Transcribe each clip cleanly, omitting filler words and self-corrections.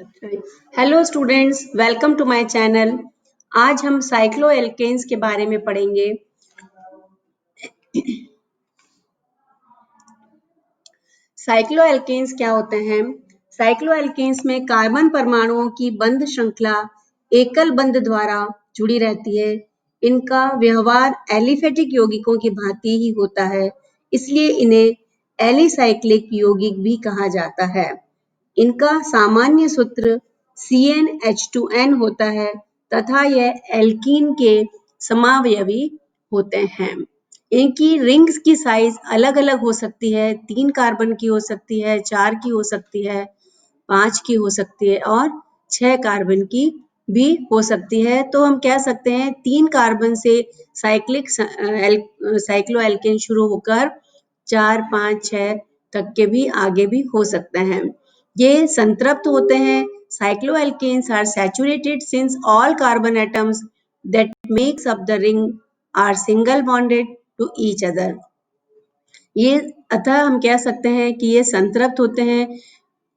Hello students, welcome to my channel. आज हम cycloalkenes के बारे में पढ़ेंगे। साइक्लोएल्केन्स क्या होते हैं? साइक्लोएल्केन्स में कार्बन परमाणुओं की बंध श्रृंखला एकल बंध द्वारा जुड़ी रहती है। इनका व्यवहार एलिफेटिक यौगिकों की भांति ही होता है, इसलिए इन्हें एलिसाइक्लिक यौगिक भी कहा जाता है। इनका सामान्य सूत्र CnH2n होता है तथा यह एल्कीन के समावयवी होते हैं। इनकी रिंग्स की साइज अलग अलग हो सकती है, 3 कार्बन की हो सकती है, 4 की हो सकती है, 5 की हो सकती है और 6 कार्बन की भी हो सकती है। तो हम कह सकते हैं 3 कार्बन से साइक्लोएल्केन शुरू होकर 4, 5, 6 तक के भी आगे भी हो सकते हैं। ये संतृप्त होते हैं। Cycloalkanes are saturated since all carbon atoms that makes up the ring are single bonded to each other. ये अतः हम कह सकते हैं कि ये संतृप्त होते हैं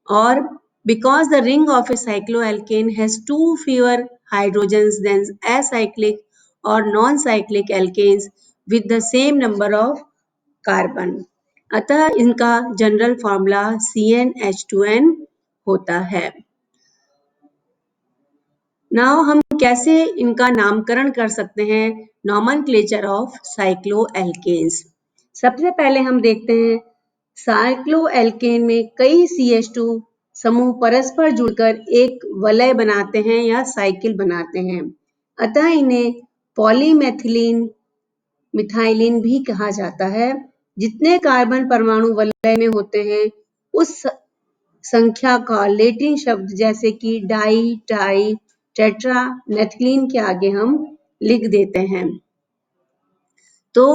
और because the ring of a cycloalkane has 2 fewer hydrogens than acyclic or non-cyclic alkanes with the same number of carbon. अतः इनका जनरल फॉर्मूला CnH2n होता है। नाउ हम कैसे इनका नामकरण कर सकते हैं? Nomenclature of cycloalkenes. सबसे पहले हम देखते हैं साइक्लोएल्केन में कई CH2 समूह परस्पर जुड़कर एक वलय बनाते हैं या साइकिल बनाते हैं, अतः इन्हें पॉलीमेथिलीन मिथाइलिन भी कहा जाता है। जितने कार्बन परमाणु वलय में होते हैं उस संख्या का लैटिन शब्द जैसे कि डाई, टाई, टेट्रा, नेथिलीन के आगे हम लिख देते हैं। तो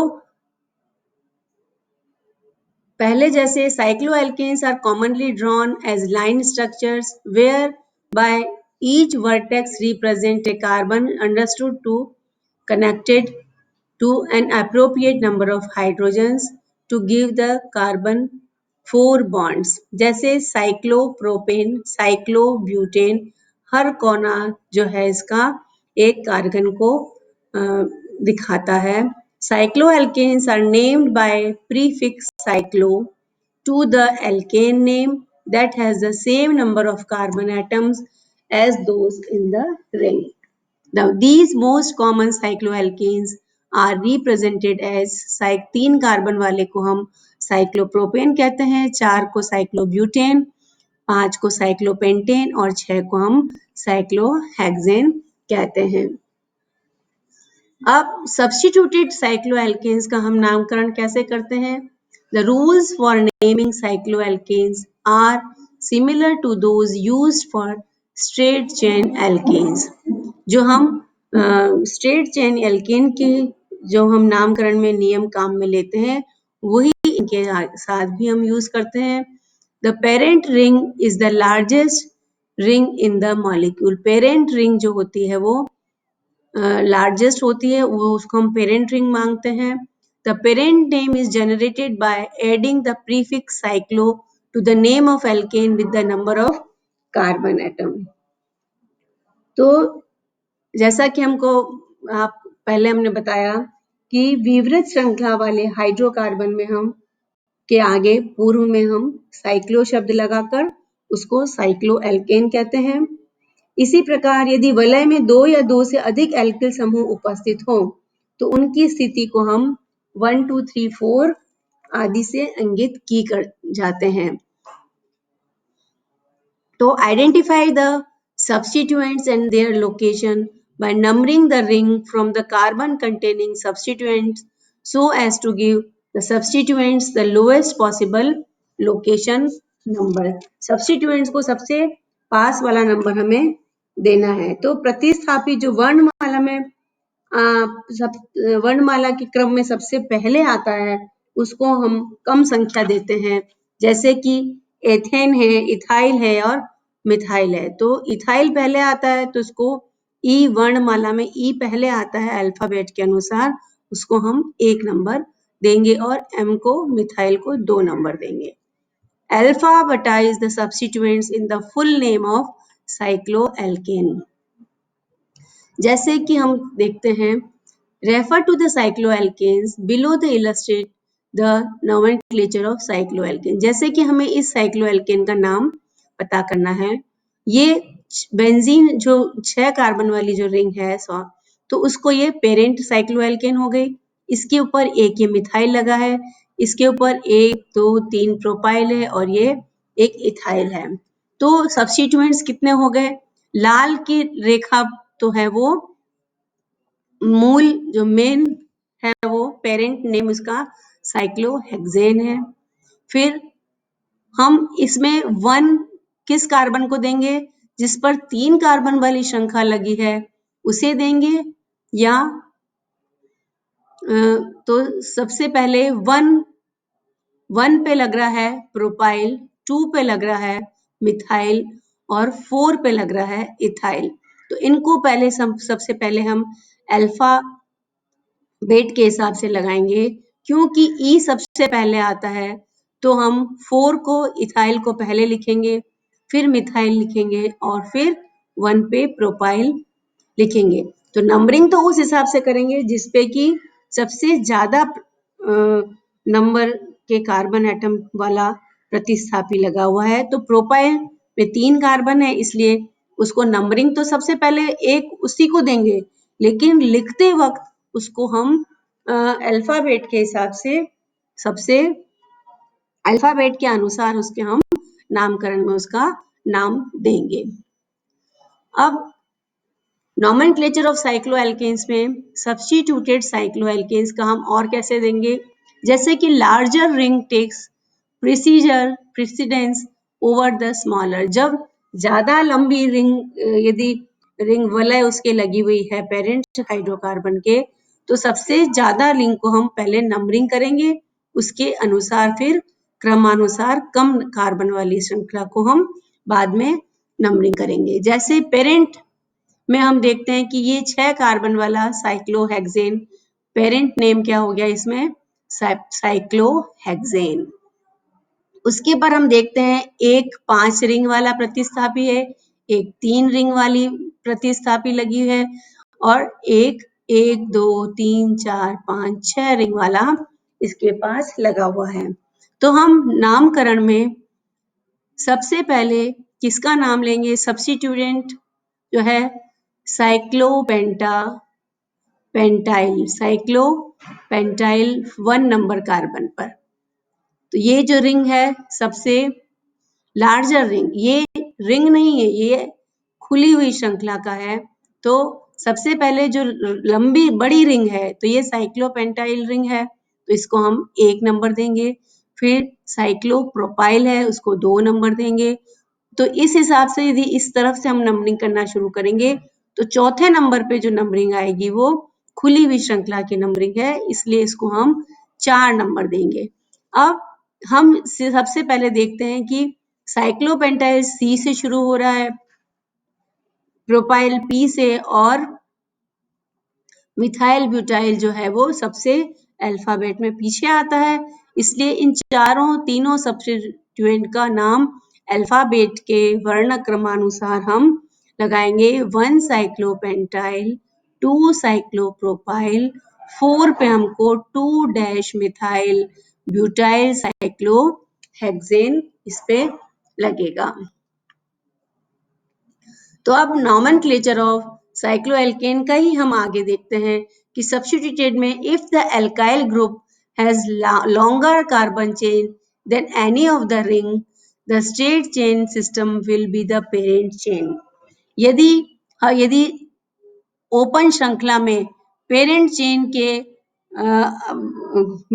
पहले जैसे cycloalkanes are commonly drawn as line structures whereby each vertex represent a carbon understood to connected to an appropriate number of hydrogens to give the carbon 4 bonds। जैसे साइक्लोप्रोपेन, साइक्लोब्यूटेन, हर कोना जो है इसका एक कार्बन को दिखाता है। Cycloalkanes are named by prefix cyclo to the alkane name that has the same number of carbon atoms as those in the ring. Now, these most common cycloalkanes are represented as 3 carbon वाले को हम cyclopropane कहते हैं, 4 को cyclobutane, 5 को cyclopentane और 6 को हम साइक्लोहेक्सेन कहते हैं। अब सब्स्टिट्यूटेड साइक्लोएल्केन्स का हम नामकरण कैसे करते हैं? The rules for naming cycloalkanes are similar to those used for straight chain alkanes। जो हम स्ट्रेट चेन एल्केन के जो हम नामकरण में नियम काम में लेते हैं वही इनके साथ भी हम यूज करते हैं। The parent ring is the largest ring in the molecule. Parent ring जो होती है वो लार्जेस्ट होती है, वो उसको हम पेरेंट रिंग मांगते हैं। The parent name is generated by adding the prefix cyclo to the name of alkane with the number of carbon atom. तो जैसा कि हमने बताया कि विवृत श्रृंखला वाले हाइड्रोकार्बन में हम के आगे पूर्व में हम साइक्लो शब्द लगाकर उसको साइक्लोएल्केन कहते हैं। इसी प्रकार यदि वलय में 2 या 2 से अधिक एल्किल समूह उपस्थित हो तो उनकी स्थिति को हम 1, 2, 3, 4 आदि से इंगित की कर जाते हैं। तो identify the substituents and their location by numbering the ring from the carbon containing substituents so as to give the substituents the lowest possible location number। substituents को सबसे पास वाला नंबर हमें देना है। तो प्रतिस्थापी जो वर्णमाला में वर्णमाला के क्रम में सबसे पहले आता है उसको हम कम संख्या देते हैं, जैसे कि एथेन है, इथाइल है और मिथाइल है। तो इथाइल पहले आता है तो उसको ई वर्णमाला में ई पहले आता है अल्फाबेट के अनुसार, उसको हम 1 नंबर देंगे और एम को मिथाइल को 2 नंबर देंगे। Alphabetize the substituents in the full name of cycloalkane. जैसे कि हम देखते हैं, refer to the cycloalkanes below the illustrate the nomenclature of cycloalkane. जैसे कि हमें इस साइक्लोएल्केन का नाम पता करना है। ये बेंजीन जो 6 कार्बन वाली जो रिंग है तो उसको ये पेरेंट साइक्लोएल्केन हो गई। इसके ऊपर एक ये मिथाइल लगा है, इसके ऊपर 1 2 3 प्रोपाइल है और ये एक इथाइल है। तो सब्स्टिट्यूएंट्स कितने हो गए? लाल की रेखा तो है वो मूल जो मेन है वो पेरेंट नेम उसका साइक्लोहेक्सेन है। फिर हम इसमें 1 किस कार्बन को देंगे? जिस पर 3 कार्बन वाली श्रृंखला लगी है उसे देंगे, या तो सबसे पहले 1 पे लग रहा है प्रोपाइल, 2 पे लग रहा है मिथाइल और 4 पे लग रहा है इथाइल। तो इनको पहले सबसे पहले हम अल्फा बेट के हिसाब से लगाएंगे। क्योंकि ई सबसे पहले आता है तो हम 4 को इथाइल को पहले लिखेंगे, फिर मिथाइल लिखेंगे और फिर 1 पे प्रोपाइल लिखेंगे। तो नंबरिंग तो उस हिसाब से करेंगे जिसपे कि सबसे ज्यादा नंबर के कार्बन एटम वाला प्रतिस्थापी लगा हुआ है। तो प्रोपाइल में 3 कार्बन है, इसलिए उसको नंबरिंग तो सबसे पहले एक उसी को देंगे, लेकिन लिखते वक्त उसको हम अल्फाबेट के हिसाब से सबसे अल्फाबेट के अनुसार उसके हम नामकरण में उसका नाम देंगे। अब नोमेनक्लेचर ऑफ साइक्लोएल्केन्स में सब्स्टिट्यूटेड साइक्लोएल्केन्स का हम और कैसे देंगे? जैसे कि larger ring takes precedence over the smaller. जब ज्यादा लंबी रिंग यदि रिंग वलय उसके लगी हुई है पेरेंट हाइड्रोकार्बन के, तो सबसे ज्यादा रिंग को हम पहले नंबरिंग करेंगे, उसके अनुसार फिर क्रमानुसार कम कार्बन वाली श्रृंखला को हम बाद में नंबरिंग करेंगे। जैसे पेरेंट में हम देखते हैं कि ये 6 कार्बन वाला साइक्लोहेक्सेन, पेरेंट नेम क्या हो गया इसमें? साइक्लोहेक्सेन। उसके पर हम देखते हैं एक 5 रिंग वाला प्रतिस्थापी है, एक 3 रिंग वाली प्रतिस्थापी लगी है और एक 1 2 3 4 5 6 रिंग वाला इसके पास लगा हुआ है। तो हम नामकरण में सबसे पहले किसका नाम लेंगे? सब्स्टिट्यूएंट जो है साइक्लोपेंटाइल 1 नंबर कार्बन पर। तो ये जो रिंग है सबसे लार्जर रिंग, ये रिंग नहीं है, ये खुली हुई श्रृंखला का है। तो सबसे पहले जो लंबी बड़ी रिंग है तो ये साइक्लोपेंटाइल रिंग है, तो इसको हम 1 नंबर देंगे। फिर साइक्लोप्रोपाइल है, उसको 2 नंबर देंगे। तो इस हिसाब से यदि इस तरफ से हम नंबरिंग करना शुरू करेंगे तो चौथे नंबर पे जो नंबरिंग आएगी वो खुली हुई श्रृंखला की नंबरिंग है, इसलिए इसको हम 4 नंबर देंगे। अब हम सबसे पहले देखते हैं कि साइक्लोपेंटाइल सी से शुरू हो रहा है, प्रोपाइल पी से और मिथाइल ब्यूटाइल जो है वो सबसे अल्फाबेट में पीछे आता है, इसलिए इन तीनों सब्स्टिट्यूएंट का नाम अल्फाबेट के वर्ण क्रमानुसार हम लगाएंगे। 1 साइक्लोपेंटाइल, 2 साइक्लोप्रोपाइल, 4 पे हमको 2 डैश मिथाइल ब्यूटाइल साइक्लोहेक्सेन इस पे लगेगा। तो अब नोमेनक्लेचर ऑफ साइक्लोएल्केन का ही हम आगे देखते हैं कि सब्स्टिट्यूटेड में if the alkyl group has longer carbon chain than any of the ring, the straight chain system will be the parent chain. यदि ओपन श्रृंखला में पेरेंट चेन के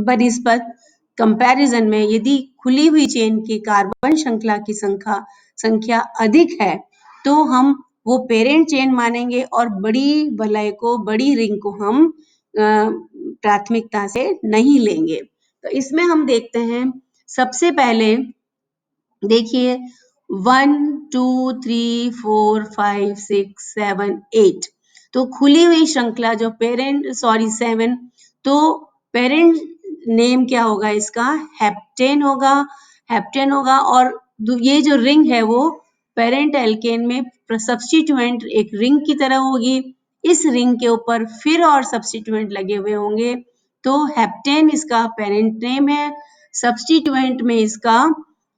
बनिस्पत कंपैरिजन में यदि खुली हुई चेन की कार्बन श्रृंखला की संख्या अधिक है तो हम वो पेरेंट चेन मानेंगे और बड़ी वलय को, बड़ी रिंग को हम प्राथमिकता से नहीं लेंगे। तो इसमें हम देखते हैं सबसे पहले देखिए 1 2 3 4 5 6 7 8, तो खुली हुई श्रृंखला जो 7, तो पेरेंट नेम क्या होगा इसका? हेप्टेन होगा और ये जो रिंग है वो पेरेंट एल्केन में सब्स्टिट्यूएंट एक रिंग की तरह होगी, इस रिंग के ऊपर फिर और सब्स्टिट्यूएंट लगे हुए होंगे, तो हेप्टेन इसका पेरेंट नेम है, सब्स्टिट्यूएंट में इसका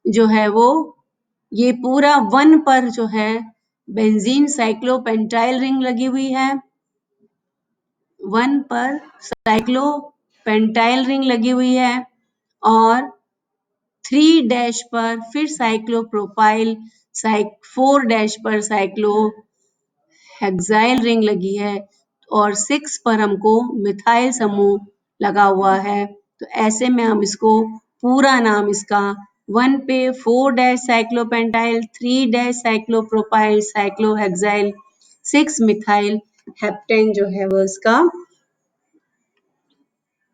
जो है वो ये पूरा 1 पर जो है बेंजीन साइक्लोपेंटाइल रिंग लगी हुई है, 1 पर साइक्लोपेंटाइल रिंग लगी हुई है और 3 डैश पर फिर साइक्लोप्रोपाइल 4 डैश पर साइक्लोहेक्साइल रिंग लगी है और 6 पर हमको मिथाइल समूह लगा हुआ है। तो ऐसे में हम इसको पूरा नाम इसका 1 पे 4 dash cyclopentyl, 3 dash cyclopropyl cyclohexyl, 6 methyl heptane जो है वो इसका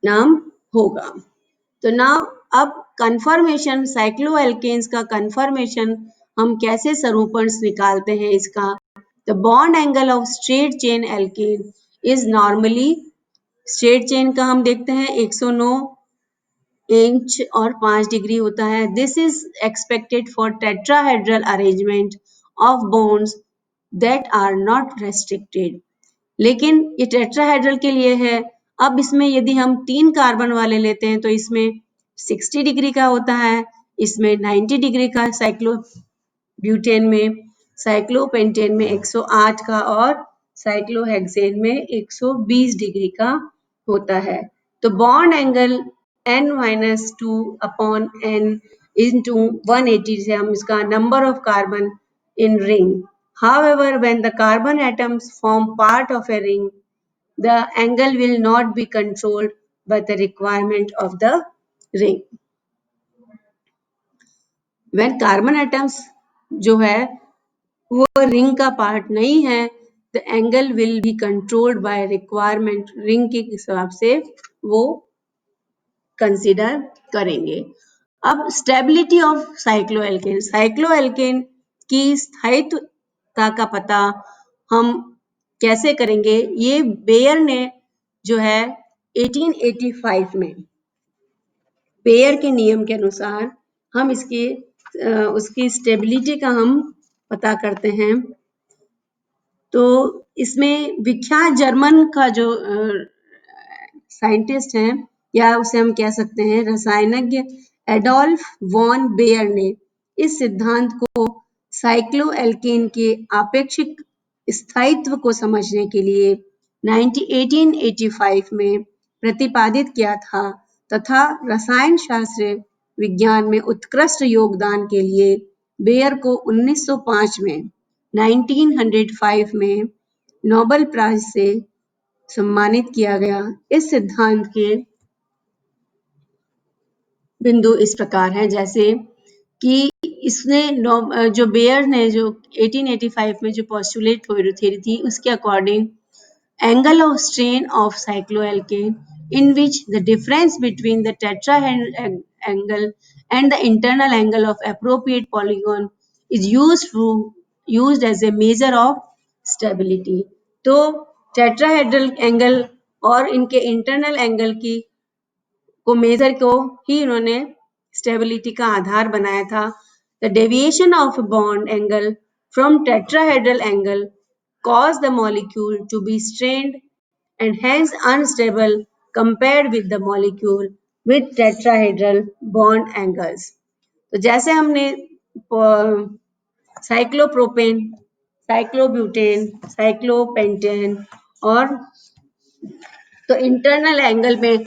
नाम होगा। तो नाउ अब कन्फर्मेशन साइक्लोएल्केन्स का कन्फर्मेशन हम कैसे सरूपण निकालते हैं इसका। The bond angle of straight chain alkane is normally, straight chain का हम देखते हैं 109 इंच और 5 डिग्री होता है। This is expected for tetrahedral arrangement of bonds that are not restricted. लेकिन ये टेट्राहेड्रल के लिए है। अब इसमें यदि हम 3 कार्बन वाले लेते हैं तो इसमें 60 डिग्री का होता है, इसमें 90 डिग्री का साइक्लोब्यूटेन में, साइक्लोपेंटेन में 108 का और साइक्लोहेक्सेन में 120 डिग्री का होता है। तो bond angle n-2 upon n into 180 से हम इसका number of carbon in ring. However, when the carbon atoms form part of a ring, the angle will not be controlled by the requirement of the ring. When carbon atoms जो है वो ring का part नहीं है, the angle will be controlled by requirement, ring के हिसाब से वो कंसिडर करेंगे। अब स्टेबिलिटी ऑफ साइक्लोएल्केन, साइक्लोएल्केन की स्थायित्वता का पता हम कैसे करेंगे। ये बेयर ने जो है 1885 में बेयर के नियम के अनुसार हम इसकी उसकी स्टेबिलिटी का हम पता करते हैं। तो इसमें विख्यात जर्मन का जो साइंटिस्ट हैं या उसे हम कह सकते हैं रसायनज्ञ एडोल्फ वॉन बेयर ने इस सिद्धांत को साइक्लोएल्केन के आपेक्षिक स्थायित्व को समझने के लिए 1885 में प्रतिपादित किया था तथा रसायन शास्त्र विज्ञान में उत्कृष्ट योगदान के लिए बेयर को 1905 में 1905 में नोबेल प्राइज से सम्मानित किया गया। इस सिद्धांत के बिंदु इस प्रकार हैं जैसे कि इसने जो बेयर ने जो 1885 में जो पोस्टुलेट थ्योरी थी उसके according angle of strain of cycloalkane in which the difference between the tetrahedral angle and the internal angle of appropriate polygon is used as a measure of stability. तो tetrahedral angle और इनके internal angle की को major को ही उन्होंने stability का आधार बनाया था। The deviation of bond angle from tetrahedral angle cause the molecule to be strained and hence unstable compared with the molecule with tetrahedral bond angles. तो जैसे हमने साइक्लोप्रोपेन, साइक्लोब्यूटेन, साइक्लोपेंटेन और तो इंटरनल एंगल में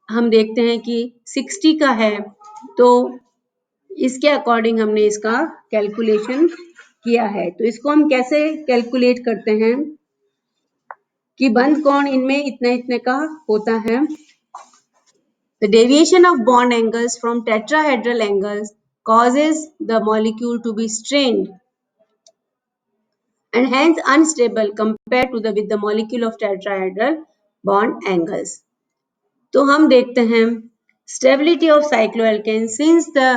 हम देखते हैं कि 60 का है, तो इसके अकॉर्डिंग हमने इसका कैलकुलेशन किया है। तो इसको हम कैसे कैलकुलेट करते हैं कि बंध कोण इनमें इतने इतने का होता है। The deviation of bond angles from tetrahedral angles causes the molecule to be strained and hence unstable compared to with the molecule of tetrahedral bond angles. तो हम देखते हैं stability of cycloalkane since the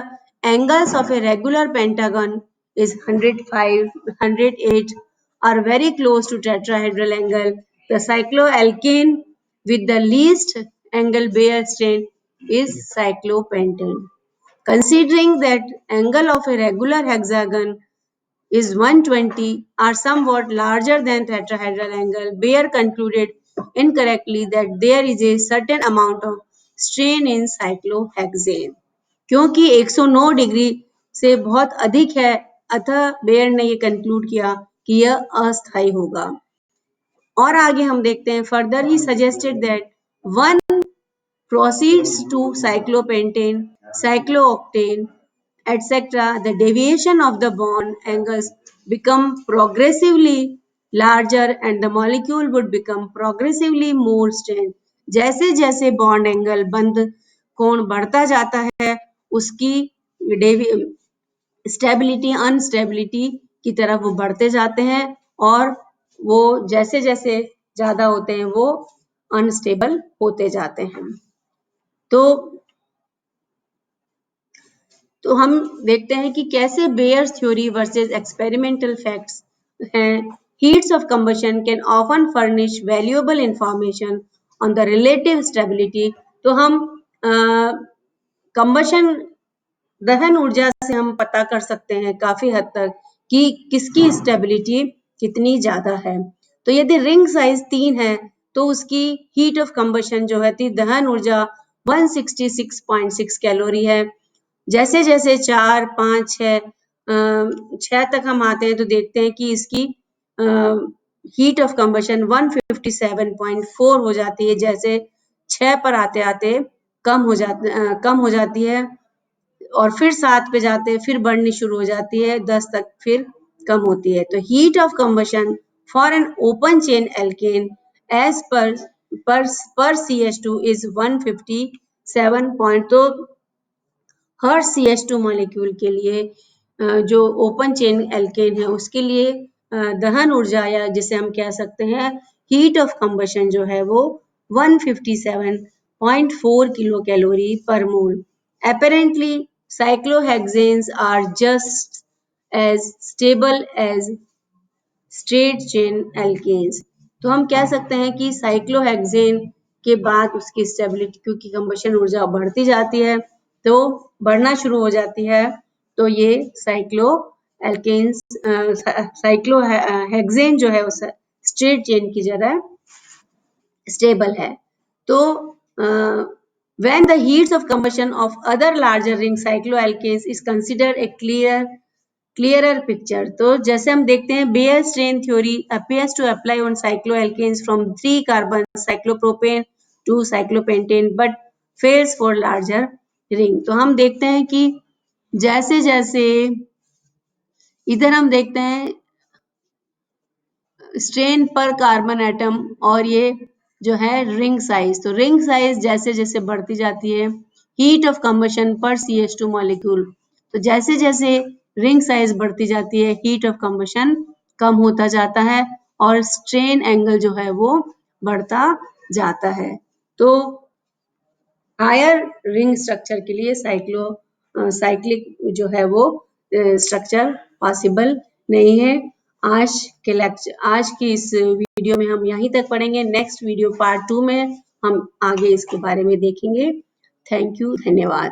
angles of a regular pentagon is 105, 108 are very close to tetrahedral angle. The cycloalkane with the least angle Bayer strain is cyclopentane. Considering that angle of a regular hexagon is 120 are somewhat larger than tetrahedral angle, Bayer concluded incorrectly that there is a certain amount of strain in cyclohexane. क्योंकि 109 degree से बहुत अधिक है, अतः bear ने ये conclude किया कि यह अस्थायी होगा। और आगे हम देखते हैं, further he suggested that one proceeds to cyclopentane, cyclooctane, etc., the deviation of the bond angles become progressively larger and the molecule would become progressively more strained. जैसे जैसे बॉन्ड एंगल बंद कोण बढ़ता जाता है उसकी स्टेबिलिटी अनस्टेबिलिटी की तरफ वो बढ़ते जाते हैं और वो जैसे जैसे ज्यादा होते हैं वो अनस्टेबल होते जाते हैं। तो हम देखते हैं कि कैसे Baeyer's theory versus experimental facts हैं। Heats of combustion can often furnish valuable information on the relative stability. तो हम कंबशन दहन ऊर्जा से हम पता कर सकते हैं काफी हद तक कि किसकी स्टेबिलिटी कितनी ज्यादा है। तो यदि रिंग साइज 3 है तो उसकी हीट ऑफ कंबशन जो है दहन ऊर्जा 166.6 कैलोरी है। जैसे जैसे 4, 5, 6 तक हम आते हैं तो देखते हैं कि इसकी हीट ऑफ कंबशन 157.4 हो जाती है। जैसे 6 पर आते आते कम हो जाती है और फिर 7 पे जाते हैं, फिर बढ़नी शुरू हो जाती है, 10 तक फिर कम होती है। तो heat of combustion for an open chain alkane as per CH2 is 157 तो हर CH2 मॉलिक्यूल के लिए जो ओपन चेन एल्केन है उसके लिए दहन ऊर्जा या जिसे हम कह सकते हैं हीट ऑफ कंबशन जो है वो 157.4 kilo calorie per mole. Apparently, cyclohexanes are just as stable as straight chain alkanes. तो हम कह सकते हैं कि साइक्लोहेक्सेन के बाद उसकी स्टेबिलिटी क्योंकि कंबशन ऊर्जा बढ़ती जाती है तो बढ़ना शुरू हो जाती है तो ये साइक्लो एल्केन्स साइक्लोहेक्सेन जो है उस स्ट्रेट चेन की जगह स्टेबल है। तो when the heats of combustion of other larger ring cycloalkanes is considered a clearer picture। तो जैसे हम देखते हैं Baeyer strain theory appears to apply on cycloalkanes from 3 carbon cyclopropane to cyclopentane but fails for larger ring। तो हम देखते हैं कि जैसे जैसे इधर हम देखते हैं स्ट्रेन पर कार्बन एटम और ये जो है रिंग साइज। तो रिंग साइज जैसे जैसे बढ़ती जाती है हीट ऑफ कंबशन पर CH2 मॉलिक्यूल। तो जैसे जैसे रिंग साइज बढ़ती जाती है हीट ऑफ कंबशन कम होता जाता है और स्ट्रेन एंगल जो है वो बढ़ता जाता है। तो हायर रिंग स्ट्रक्चर के लिए साइक्लिक जो है वो स्ट्रक्चर पॉसिबल नहीं है। आज की इस वीडियो में हम यहीं तक पढ़ेंगे। नेक्स्ट वीडियो पार्ट 2 में हम आगे इसके बारे में देखेंगे। थैंक यू, धन्यवाद।